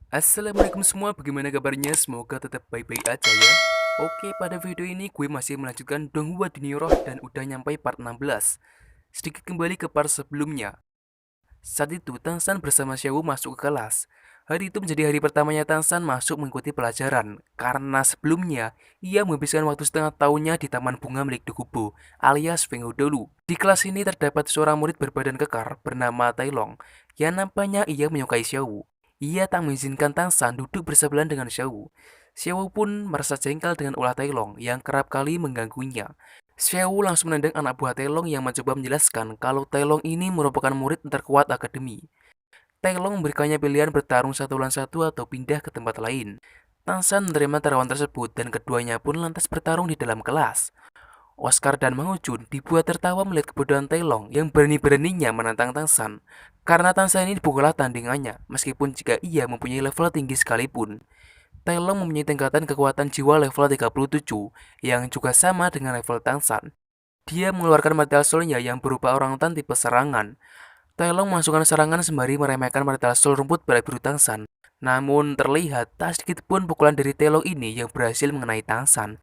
Assalamualaikum semua, bagaimana kabarnya? Semoga tetap baik-baik aja ya. Oke, pada video ini gue masih melanjutkan Donghua Duniyoroh dan udah nyampe part 16. Sedikit kembali ke part sebelumnya. Saat itu, Tangsan bersama Xiao masuk ke kelas. Hari itu menjadi hari pertamanya Tangsan masuk mengikuti pelajaran, karena sebelumnya ia menghabiskan waktu setengah tahunnya di Taman Bunga milik Dokubo, alias Fenghu dulu. Di kelas ini terdapat seorang murid berbadan kekar bernama Tailong, yang nampaknya ia menyukai Xiao. Ia tak mengizinkan Tangsan duduk bersebelahan dengan Xiao. Xiao pun merasa jengkel dengan ulah Tailong yang kerap kali mengganggunya. Xiao langsung menendang anak buah Tailong yang mencoba menjelaskan kalau Tailong ini merupakan murid terkuat akademi. Tailong memberikannya pilihan bertarung satu lawan satu atau pindah ke tempat lain. Tangsan menerima taruhan tersebut dan keduanya pun lantas bertarung di dalam kelas. Oscar dan Mang Jun dibuat tertawa melihat kebodohan Tailong yang berani-beraninya menantang Tangsan. Karena Tangsan ini bukanlah tandingannya, meskipun jika ia mempunyai level tinggi sekalipun. Tailong mempunyai tingkatan kekuatan jiwa level 37, yang juga sama dengan level Tangsan. Dia mengeluarkan Martial Soul-nya yang berupa orangutan tipe serangan. Tailong memasukkan serangan sembari meremehkan Martial Soul rumput biru Tangsan. Namun terlihat tak sedikit pun pukulan dari Tailong ini yang berhasil mengenai Tangsan.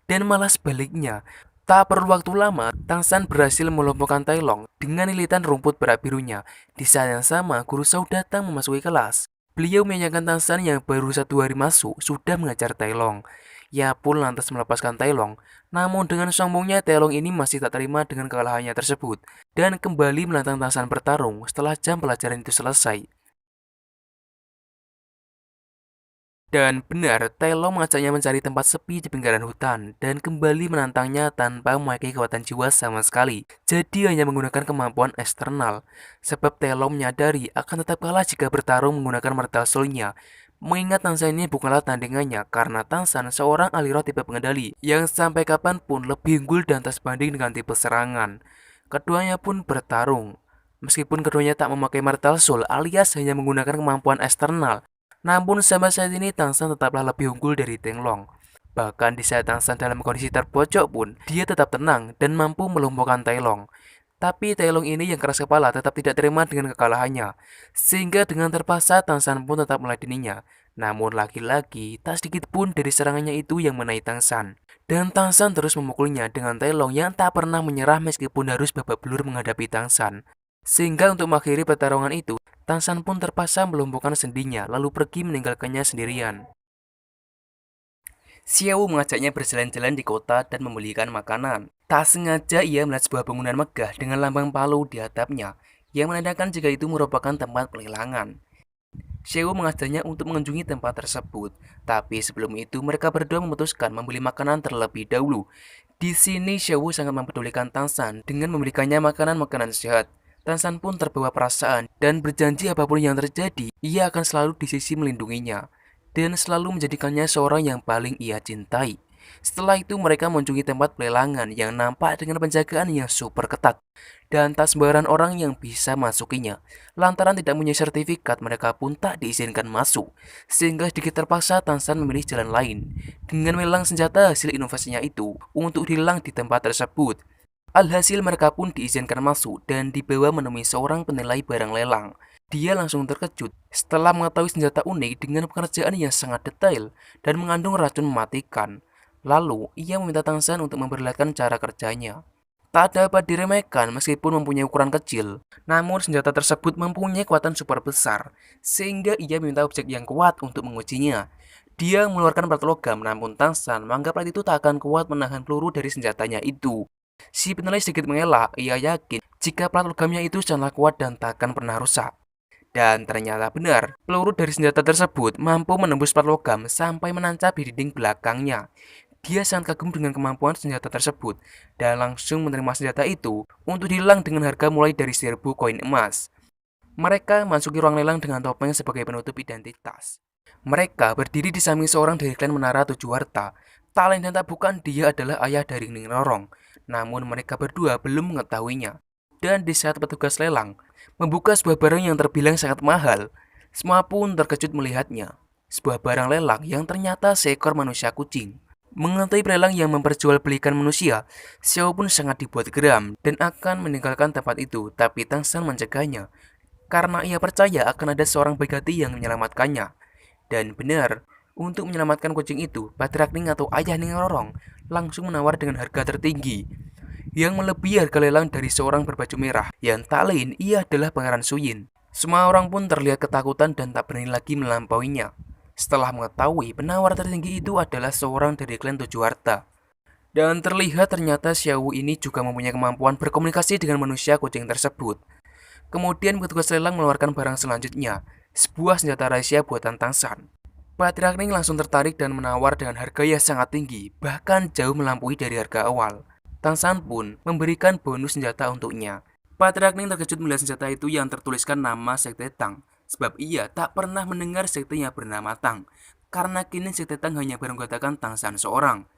Dan malah sebaliknya, tak perlu waktu lama, Tangsan berhasil melumpuhkan Tailong dengan lilitan rumput birunya. Di saat yang sama, Guru Shao datang memasuki kelas. Beliau menyanyikan Tangsan yang baru 1 hari masuk sudah mengajar Tailong. Ia pun lantas melepaskan Tailong. Namun dengan sombongnya Tailong ini masih tak terima dengan kekalahannya tersebut dan kembali menantang Tangsan bertarung setelah jam pelajaran itu selesai. Dan benar, Tailong mengajaknya mencari tempat sepi di pinggiran hutan dan kembali menantangnya tanpa memakai kekuatan jiwa sama sekali. Jadi hanya menggunakan kemampuan eksternal. Sebab Tailong menyadari akan tetap kalah jika bertarung menggunakan Martial Soul-nya. Mengingat Tangsan ini bukanlah tandingannya karena Tangsan seorang ahli roh tipe pengendali yang sampai kapanpun lebih unggul dan tak sebanding dengan tipe serangan. Keduanya pun bertarung. Meskipun keduanya tak memakai Martial Soul alias hanya menggunakan kemampuan eksternal, namun sampai saat ini Tangsan tetaplah lebih unggul dari Tenglong. Bahkan di saat Tangsan dalam kondisi terpojok pun, dia tetap tenang dan mampu melumpuhkan Tailong. Tapi Tailong ini yang keras kepala tetap tidak terima dengan kekalahannya. Sehingga dengan terpaksa Tangsan pun tetap meladeninya. Namun lagi-lagi, tak sedikit pun dari serangannya itu yang mengenai Tangsan. Dan Tangsan terus memukulnya dengan Tailong yang tak pernah menyerah meskipun harus babak belur menghadapi Tangsan. Sehingga untuk mengakhiri pertarungan itu, Tangsan pun terpaksa melumpuhkan sendinya lalu pergi meninggalkannya sendirian. Xiao mengajaknya berjalan-jalan di kota dan membelikan makanan. Tak sengaja ia melihat sebuah bangunan megah dengan lambang palu di atapnya, yang menandakan jika itu merupakan tempat pelelangan. Xiao mengajaknya untuk mengunjungi tempat tersebut, tapi sebelum itu mereka berdua memutuskan membeli makanan terlebih dahulu. Di sini Xiao sangat mempedulikan Tangsan dengan memberikannya makanan-makanan sehat. Tangsan pun terbawa perasaan dan berjanji apapun yang terjadi, ia akan selalu di sisi melindunginya dan selalu menjadikannya seorang yang paling ia cintai. Setelah itu mereka mengunjungi tempat pelelangan yang nampak dengan penjagaan yang super ketat dan tak sembarangan orang yang bisa masukinya. Lantaran tidak punya sertifikat, mereka pun tak diizinkan masuk. Sehingga sedikit terpaksa Tangsan memilih jalan lain dengan melelang senjata hasil inovasinya itu untuk hilang di tempat tersebut. Alhasil mereka pun diizinkan masuk dan dibawa menemui seorang penilai barang lelang. Dia langsung terkejut setelah mengetahui senjata unik dengan pekerjaan yang sangat detail dan mengandung racun mematikan. Lalu, ia meminta Tangsan untuk memperlihatkan cara kerjanya. Tak dapat diremehkan meskipun mempunyai ukuran kecil, namun senjata tersebut mempunyai kekuatan super besar, sehingga ia meminta objek yang kuat untuk mengujinya. Dia mengeluarkan plat logam, namun Tangsan menganggap plat itu tak akan kuat menahan peluru dari senjatanya itu. Si penilai sedikit mengelak, ia yakin jika plat logamnya itu sangatlah kuat dan takkan pernah rusak. Dan ternyata benar, peluru dari senjata tersebut mampu menembus plat logam sampai menancap di dinding belakangnya. Dia sangat kagum dengan kemampuan senjata tersebut dan langsung menerima senjata itu untuk dilelang dengan harga mulai dari 1.000 koin emas. Mereka masuki ruang lelang dengan topeng sebagai penutup identitas. Mereka berdiri di samping seorang dari klan Menara Tujuh Harta. Tak lain dan tak bukan dia adalah ayah dari Ning Rorong. Namun mereka berdua belum mengetahuinya. Dan di saat petugas lelang membuka sebuah barang yang terbilang sangat mahal, semua pun terkejut melihatnya. Sebuah barang lelang yang ternyata seekor manusia kucing. Mengetahui pelelang yang memperjualbelikan manusia, Xiao pun sangat dibuat geram dan akan meninggalkan tempat itu, tapi Tangsan mencegahnya karena ia percaya akan ada seorang baik hati yang menyelamatkannya. Dan benar, untuk menyelamatkan kucing itu, Patrakning atau ayah Ning Rorong langsung menawar dengan harga tertinggi yang melebihi harga lelang dari seorang berbaju merah yang tak lain ia adalah Pangeran Suyin. Semua orang pun terlihat ketakutan dan tak berani lagi melampauinya. Setelah mengetahui penawar tertinggi itu adalah seorang dari klan Tujuh Harta. Dan terlihat ternyata Xiao ini juga mempunyai kemampuan berkomunikasi dengan manusia kucing tersebut. Kemudian petugas lelang mengeluarkan barang selanjutnya, sebuah senjata rahasia buatan Tang San. Patrakning langsung tertarik dan menawar dengan harga yang sangat tinggi, bahkan jauh melampaui dari harga awal. Tang San pun memberikan bonus senjata untuknya. Patrakning terkejut melihat senjata itu yang tertuliskan nama Sekte Tang, sebab ia tak pernah mendengar sekte yang bernama Tang, karena kini Sekte Tang hanya beranggotakan Tang San seorang.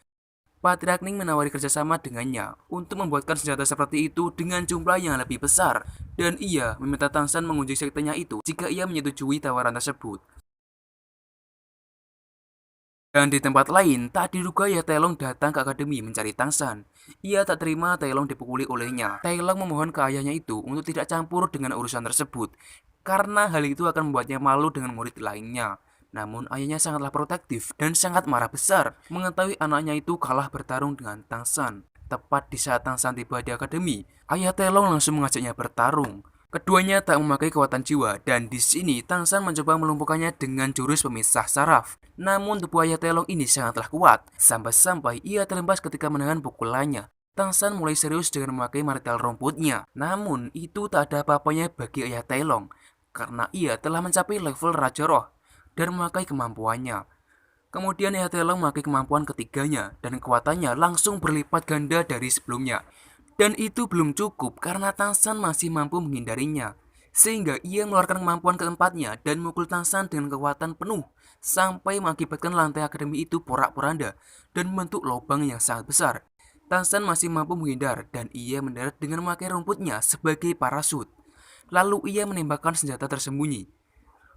Patrakning menawari kerjasama dengannya untuk membuatkan senjata seperti itu dengan jumlah yang lebih besar, dan ia meminta Tang San mengunjungi sektenya itu jika ia menyetujui tawaran tersebut. Dan di tempat lain, tak diduga ya Taelong datang ke akademi mencari Tang San. Ia tak terima Taelong dipukuli olehnya. Taelong memohon ke ayahnya itu untuk tidak campur dengan urusan tersebut, karena hal itu akan membuatnya malu dengan murid lainnya. Namun ayahnya sangatlah protektif dan sangat marah besar mengetahui anaknya itu kalah bertarung dengan Tang San. Tepat di saat Tang San tiba di akademi, ayah Taelong langsung mengajaknya bertarung. Keduanya tak memakai kekuatan jiwa dan di sini Tang San mencoba melumpuhkannya dengan jurus pemisah saraf. Namun tubuh ayah Taelong ini sangatlah kuat, sampai-sampai ia terlepas ketika menahan pukulannya. Tang San mulai serius dengan memakai martel rumputnya. Namun itu tak ada apa-apanya bagi ayah Taelong, karena ia telah mencapai level Raja Roh dan memakai kemampuannya. Kemudian ayah Taelong memakai kemampuan ketiganya dan kekuatannya langsung berlipat ganda dari sebelumnya. Dan itu belum cukup karena Tang San masih mampu menghindarinya. Sehingga ia mengeluarkan kemampuan keempatnya dan memukul Tang San dengan kekuatan penuh sampai mengakibatkan lantai akademi itu porak-poranda dan membentuk lubang yang sangat besar. Tang San masih mampu menghindar dan ia mendarat dengan memakai rumputnya sebagai parasut. Lalu ia menembakkan senjata tersembunyi.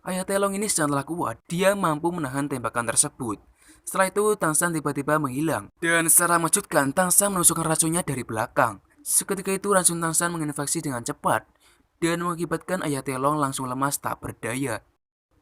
Ayah Taelong ini sangatlah kuat, dia mampu menahan tembakan tersebut. Setelah itu Tang San tiba-tiba menghilang dan secara mengejutkan Tang San menusukkan racunnya dari belakang. Seketika itu racun Tang San menginfeksi dengan cepat dan mengakibatkan ayah Taelong langsung lemas tak berdaya.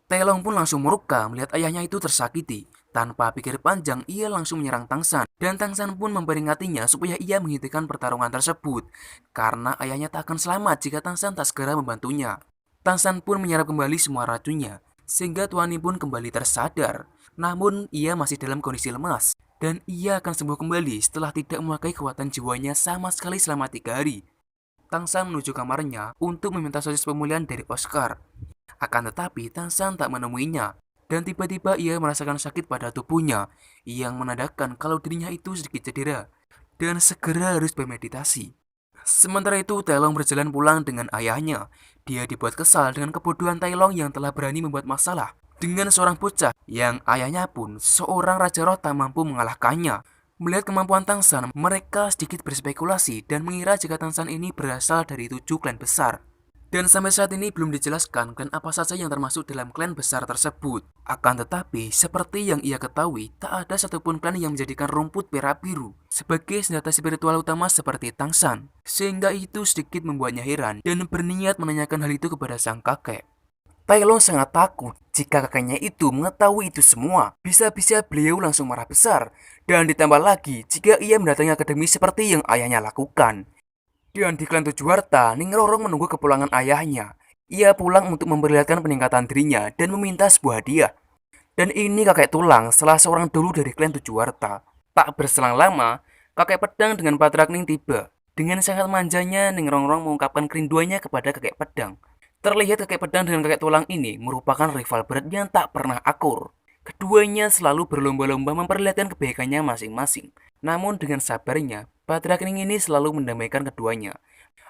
Taelong pun langsung murka melihat ayahnya itu tersakiti. Tanpa pikir panjang ia langsung menyerang Tang San dan Tang San pun memperingatinya supaya ia menghentikan pertarungan tersebut karena ayahnya tak akan selamat jika Tang San tak segera membantunya. Tang San pun menyerap kembali semua racunnya sehingga Tuani pun kembali tersadar. Namun ia masih dalam kondisi lemas dan ia akan sembuh kembali setelah tidak memakai kekuatan jiwanya sama sekali selama 3 hari. Tang San menuju kamarnya untuk meminta sosis pemulihan dari Oscar. Akan tetapi Tang San tak menemuinya dan tiba-tiba ia merasakan sakit pada tubuhnya yang menandakan kalau dirinya itu sedikit cedera dan segera harus bermeditasi. Sementara itu Taelong berjalan pulang dengan ayahnya. Dia dibuat kesal dengan kebodohan Taelong yang telah berani membuat masalah dengan seorang bocah yang ayahnya pun seorang Raja Roh tak mampu mengalahkannya. Melihat kemampuan Tang San, mereka sedikit berspekulasi dan mengira jika Tang San ini berasal dari 7 klan besar. Dan sampai saat ini belum dijelaskan klan apa saja yang termasuk dalam klan besar tersebut. Akan tetapi, seperti yang ia ketahui, tak ada satupun klan yang menjadikan rumput perak biru sebagai senjata spiritual utama seperti Tang San. Sehingga itu sedikit membuatnya heran dan berniat menanyakan hal itu kepada sang kakek. Taelong sangat takut jika kakeknya itu mengetahui itu semua. Bisa-bisa beliau langsung marah besar. Dan ditambah lagi jika ia mendatangi akademi seperti yang ayahnya lakukan. Dan di klan Tujuh Harta, Ning Rorong menunggu kepulangan ayahnya. Ia pulang untuk memperlihatkan peningkatan dirinya dan meminta sebuah hadiah. Dan ini kakek tulang, salah seorang dulu dari klan Tujuh Harta. Tak berselang lama, kakek pedang dengan Patrakning tiba. Dengan sangat manjanya, Ning Rorong mengungkapkan kerinduannya kepada kakek pedang. Terlihat kakek pedang dengan kakek tulang ini merupakan rival berat yang tak pernah akur. Keduanya selalu berlomba-lomba memperlihatkan kebaikannya masing-masing. Namun dengan sabarnya, Patrakning ini selalu mendamaikan keduanya.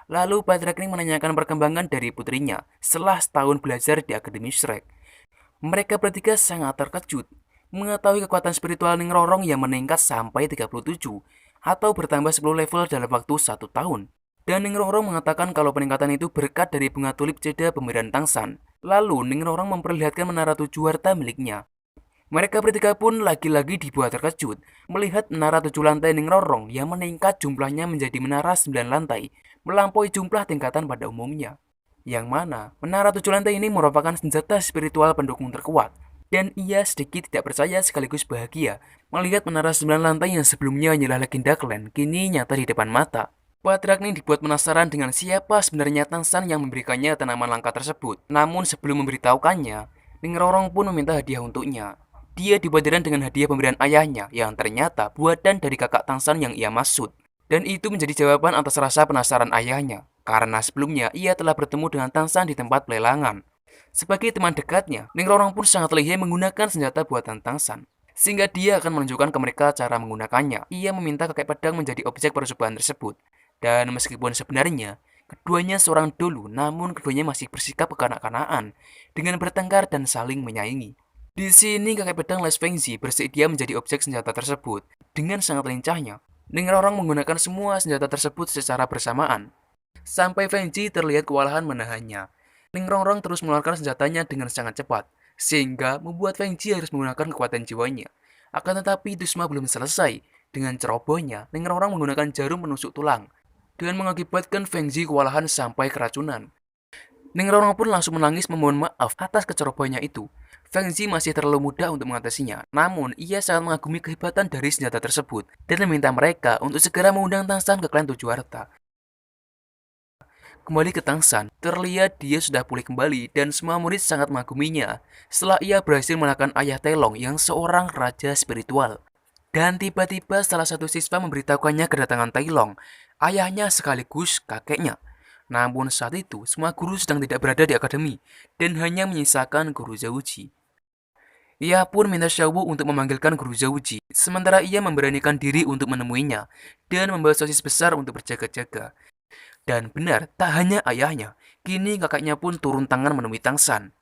Lalu Patrakning menanyakan perkembangan dari putrinya setelah setahun belajar di Akademi Shrek. Mereka bertiga sangat terkejut mengetahui kekuatan spiritual Ning Rorong yang meningkat sampai 37 atau bertambah 10 level dalam waktu 1 tahun. Dan Ning Rorong mengatakan kalau peningkatan itu berkat dari bunga tulip jeda pemberian Tang San. Lalu Ning Rorong memperlihatkan menara 7 harta miliknya. Mereka bertiga pun lagi-lagi dibuat terkejut melihat menara 7 lantai Ning Rorong yang meningkat jumlahnya menjadi menara 9 lantai, melampaui jumlah tingkatan pada umumnya. Yang mana menara 7 lantai ini merupakan senjata spiritual pendukung terkuat. Dan ia sedikit tidak percaya sekaligus bahagia melihat menara 9 lantai yang sebelumnya hanyalah legenda klan kini nyata di depan mata. Patrak Ning dibuat penasaran dengan siapa sebenarnya Tangsan yang memberikannya tanaman langka tersebut. Namun sebelum memberitahukannya, Ning Rorong pun meminta hadiah untuknya. Dia dibagikan dengan hadiah pemberian ayahnya yang ternyata buatan dari kakak Tangsan yang ia maksud. Dan itu menjadi jawaban atas rasa penasaran ayahnya, karena sebelumnya ia telah bertemu dengan Tangsan di tempat pelelangan. Sebagai teman dekatnya, Ning Rorong pun sangat lihai menggunakan senjata buatan Tangsan. Sehingga dia akan menunjukkan ke mereka cara menggunakannya. Ia meminta kakek pedang menjadi objek percobaan tersebut. Dan meskipun sebenarnya keduanya seorang dulu, namun keduanya masih bersikap kekanak-kanakan dengan bertengkar dan saling menyaingi. Di sini kakek pedang Les Fengzi bersedia menjadi objek senjata tersebut. Dengan sangat lincahnya, Ning Rorong menggunakan semua senjata tersebut secara bersamaan. Sampai Fengzi terlihat kewalahan menahannya. Ning Rorong terus mengeluarkan senjatanya dengan sangat cepat, sehingga membuat Fengzi harus menggunakan kekuatan jiwanya. Akan tetapi itu semua belum selesai. Dengan cerobohnya, Ning Rorong menggunakan jarum menusuk tulang dan mengakibatkan Fengzi kewalahan sampai keracunan. Ning Rorong pun langsung menangis memohon maaf atas kecerobohannya itu. Fengzi masih terlalu muda untuk mengatasinya, namun ia sangat mengagumi kehebatan dari senjata tersebut dan meminta mereka untuk segera mengundang Tangsan ke klan Tujuh Harta. Kembali ke Tangsan, terlihat dia sudah pulih kembali dan semua murid sangat mengaguminya setelah ia berhasil mengalahkan ayah Telong yang seorang raja spiritual. Dan tiba-tiba salah satu siswa memberitahukannya kedatangan Tailong, ayahnya sekaligus kakeknya. Namun saat itu, semua guru sedang tidak berada di akademi, dan hanya menyisakan guru Zauji. Ia pun minta Xiaowu untuk memanggilkan guru Zauji, sementara ia memberanikan diri untuk menemuinya, dan membawa sosis besar untuk berjaga-jaga. Dan benar, tak hanya ayahnya, kini kakaknya pun turun tangan menemui Tangsan.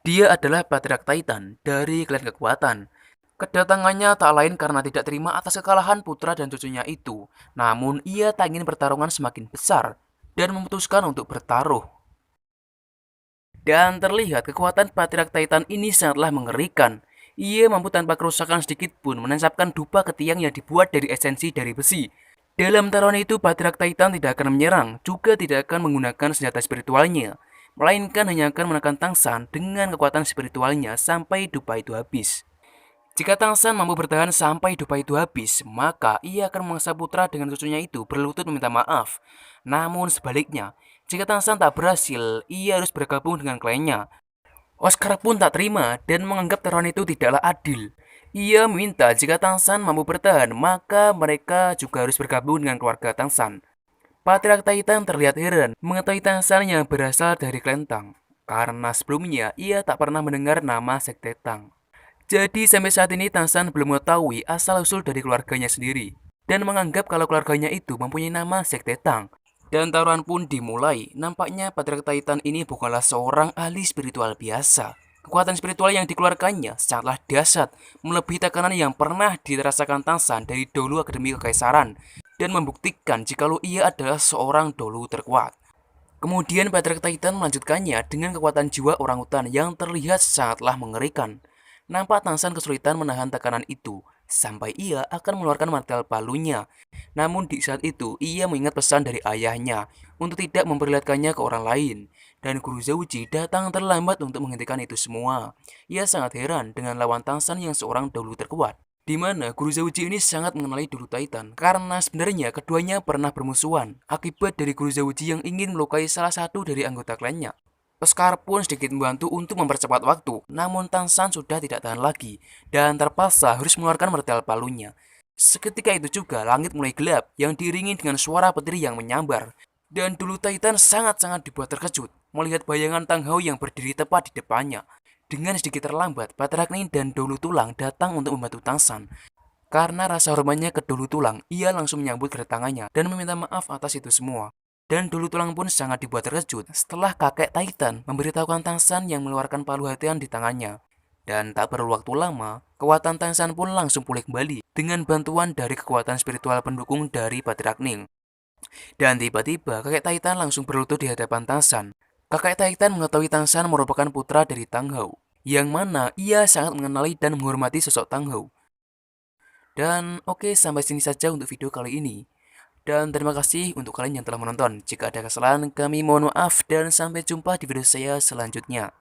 Dia adalah Patriark Titan dari klan kekuatan. Kedatangannya tak lain karena tidak terima atas kekalahan putra dan cucunya itu. Namun ia tak ingin pertarungan semakin besar dan memutuskan untuk bertaruh. Dan terlihat kekuatan Patriark Titan ini sangatlah mengerikan. Ia mampu tanpa kerusakan sedikit pun menancapkan dupa ke tiang yang dibuat dari esensi dari besi. Dalam taruhan itu, Patriark Titan tidak akan menyerang, juga tidak akan menggunakan senjata spiritualnya, melainkan hanya akan menekan Tangsan dengan kekuatan spiritualnya sampai dupa itu habis. Jika Tangsan mampu bertahan sampai dupa itu habis, maka ia akan memaksa putra dengan cucunya itu berlutut meminta maaf. Namun sebaliknya, jika Tangsan tak berhasil, ia harus bergabung dengan kliennya. Oscar pun tak terima dan menganggap taruhan itu tidaklah adil. Ia meminta jika Tangsan mampu bertahan, maka mereka juga harus bergabung dengan keluarga Tangsan. Patriark Titan terlihat heran mengetahui Tangsan yang berasal dari klan Tang, karena sebelumnya ia tak pernah mendengar nama Sekte Tang. Jadi sampai saat ini Tangsan belum mengetahui asal-usul dari keluarganya sendiri dan menganggap kalau keluarganya itu mempunyai nama Sekte Tang. Dan taruhan pun dimulai. Nampaknya Patriark Titan ini bukanlah seorang ahli spiritual biasa. Kekuatan spiritual yang dikeluarkannya sangatlah dahsyat, melebihi tekanan yang pernah dirasakan Tangsan dari dulu Akademi Kekaisaran dan membuktikan jikalau ia adalah seorang dolu terkuat. Kemudian Patriark Titan melanjutkannya dengan kekuatan jiwa orangutan yang terlihat sangatlah mengerikan. Nampak Tangsan kesulitan menahan tekanan itu, sampai ia akan mengeluarkan martel palunya. Namun di saat itu, ia mengingat pesan dari ayahnya untuk tidak memperlihatkannya ke orang lain. Dan Guru Zauji datang terlambat untuk menghentikan itu semua. Ia sangat heran dengan lawan Tangsan yang seorang dahulu terkuat. Di mana Guru Zauji ini sangat mengenali dulu Titan, karena sebenarnya keduanya pernah bermusuhan akibat dari Guru Zauji yang ingin melukai salah satu dari anggota klannya. Oscar pun sedikit membantu untuk mempercepat waktu, namun Tangsan sudah tidak tahan lagi dan terpaksa harus mengeluarkan martel palunya. Seketika itu juga langit mulai gelap yang diiringi dengan suara petir yang menyambar. Dan dulu Titan sangat-sangat dibuat terkejut melihat bayangan Tang Hao yang berdiri tepat di depannya. Dengan sedikit terlambat, Patriark Ning dan Dolu Tulang datang untuk membantu Tangsan. Karena rasa hormatnya ke Dolu Tulang, ia langsung menyambut kedatangannya dan meminta maaf atas itu semua. Dan Dulu Tulang pun sangat dibuat terkejut setelah kakek Titan memberitahukan Tangsan yang mengeluarkan palu hatian di tangannya. Dan tak perlu waktu lama, kekuatan Tangsan pun langsung pulih kembali dengan bantuan dari kekuatan spiritual pendukung dari Patriark Ning. Dan tiba-tiba kakek Titan langsung berlutut di hadapan Tangsan. Kakek Titan mengetahui Tangsan merupakan putra dari Tang Hao, yang mana ia sangat mengenali dan menghormati sosok Tang Hao. Dan oke, sampai sini saja untuk video kali ini. Dan terima kasih untuk kalian yang telah menonton. Jika ada kesalahan, kami mohon maaf dan sampai jumpa di video saya selanjutnya.